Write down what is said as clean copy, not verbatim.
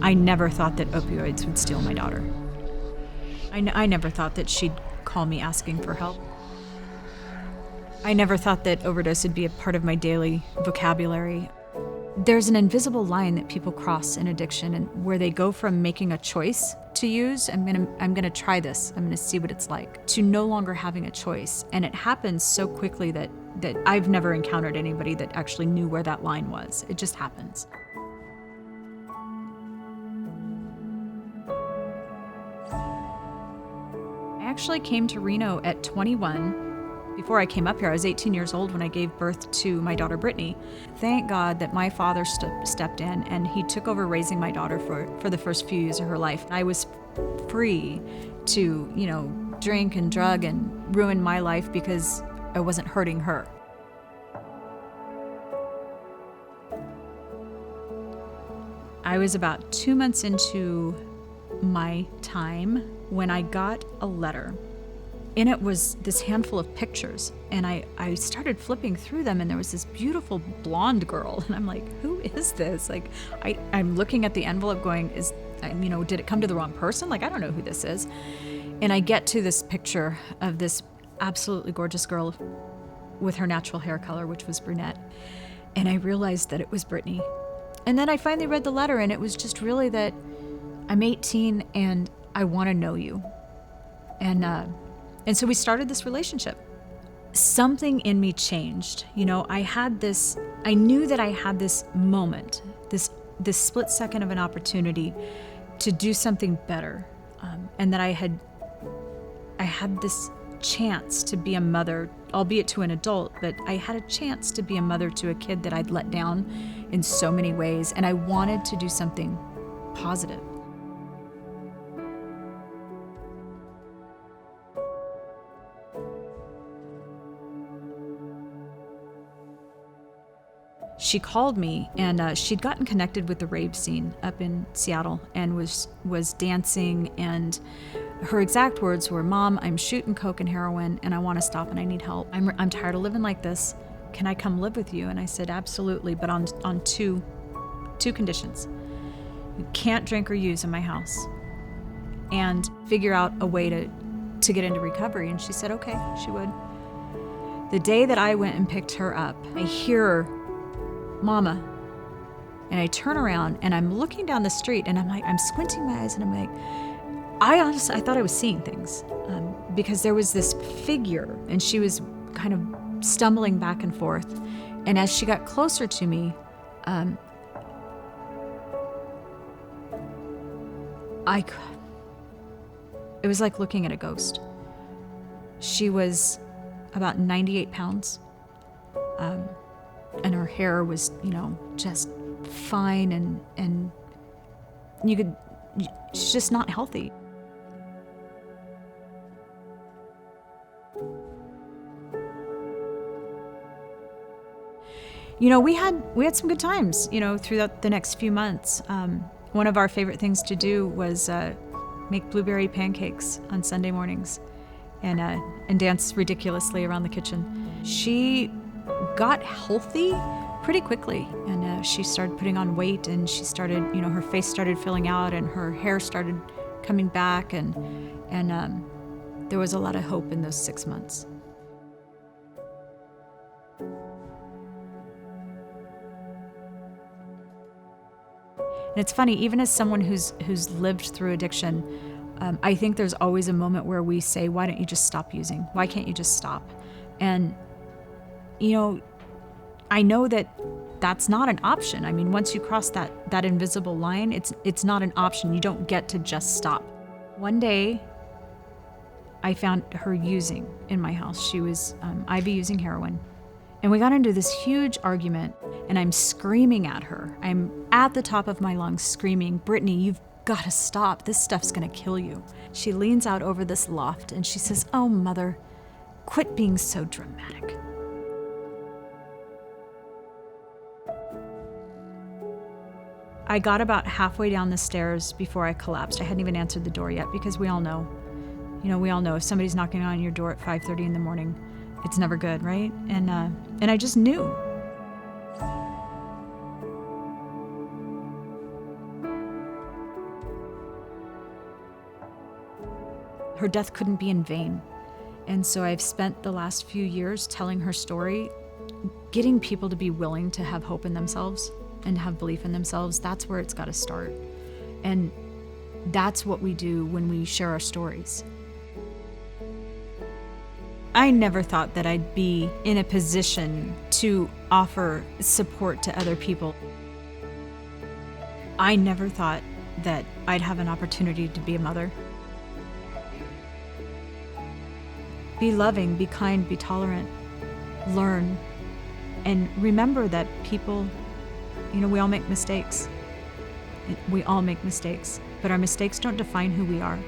I never thought that opioids would steal my daughter. I never thought that she'd call me asking for help. I never thought that overdose would be a part of my daily vocabulary. There's an invisible line that people cross in addiction, and where they go from making a choice to use, I'm gonna try this, I'm gonna see what it's like, to no longer having a choice. And it happens so quickly that I've never encountered anybody that actually knew where that line was. It just happens. I actually came to Reno at 21. Before I came up here, I was 18 years old when I gave birth to my daughter, Brittany. Thank God that my father stepped in and he took over raising my daughter for the first few years of her life. I was free to, drink and drug and ruin my life because I wasn't hurting her. I was about 2 months into my time when I got a letter. And it was this handful of pictures, and I started flipping through them, and there was this beautiful blonde girl, and I'm like, who is this? Like, I'm looking at the envelope going, did it come to the wrong person? Like, I don't know who this is. And I get to this picture of this absolutely gorgeous girl with her natural hair color, which was brunette, and I realized that it was Brittany. And then I finally read the letter, and it was just really that I'm 18, and I want to know you. And so we started this relationship. Something in me changed. I knew that I had this moment, this split second of an opportunity to do something better. And that I had this chance to be a mother, albeit to an adult, but I had a chance to be a mother to a kid that I'd let down in so many ways. And I wanted to do something positive. She called me, and she'd gotten connected with the rave scene up in Seattle and was dancing, and her exact words were, "Mom, I'm shooting coke and heroin, and I want to stop, and I need help. I'm tired of living like this. Can I come live with you?" And I said, "Absolutely, but on two conditions. You can't drink or use in my house, and figure out a way to get into recovery." And she said, okay, she would. The day that I went and picked her up, I hear her, "Mama," and I turn around and I'm looking down the street, and I'm squinting my eyes, and I'm like, I thought I was seeing things, because there was this figure, and she was kind of stumbling back and forth. And as she got closer to me, it was like looking at a ghost. She was about 98 pounds. And her hair was, just fine, and she's just not healthy. We had some good times, throughout the next few months. One of our favorite things to do was make blueberry pancakes on Sunday mornings and dance ridiculously around the kitchen. She got healthy pretty quickly, and she started putting on weight, and she started, her face started filling out, and her hair started coming back, and there was a lot of hope in those 6 months. And it's funny, even as someone who's lived through addiction, I think there's always a moment where we say, why don't you just stop using? Why can't you just stop? And I know that that's not an option. I mean, once you cross that invisible line, it's not an option. You don't get to just stop. One day, I found her using in my house. She was IV using heroin. And we got into this huge argument, and I'm screaming at her. I'm at the top of my lungs screaming, "Brittany, you've got to stop. This stuff's gonna kill you." She leans out over this loft and she says, "Oh, Mother, quit being so dramatic." I got about halfway down the stairs before I collapsed. I hadn't even answered the door yet, because we all know if somebody's knocking on your door at 5:30 in the morning, it's never good, right? And I just knew. her death couldn't be in vain. And so I've spent the last few years telling her story, getting people to be willing to have hope in themselves and have belief in themselves. That's where it's got to start. And that's what we do when we share our stories. I never thought that I'd be in a position to offer support to other people. I never thought that I'd have an opportunity to be a mother. Be loving, be kind, be tolerant, learn, and remember that people, we all make mistakes. We all make mistakes, but our mistakes don't define who we are.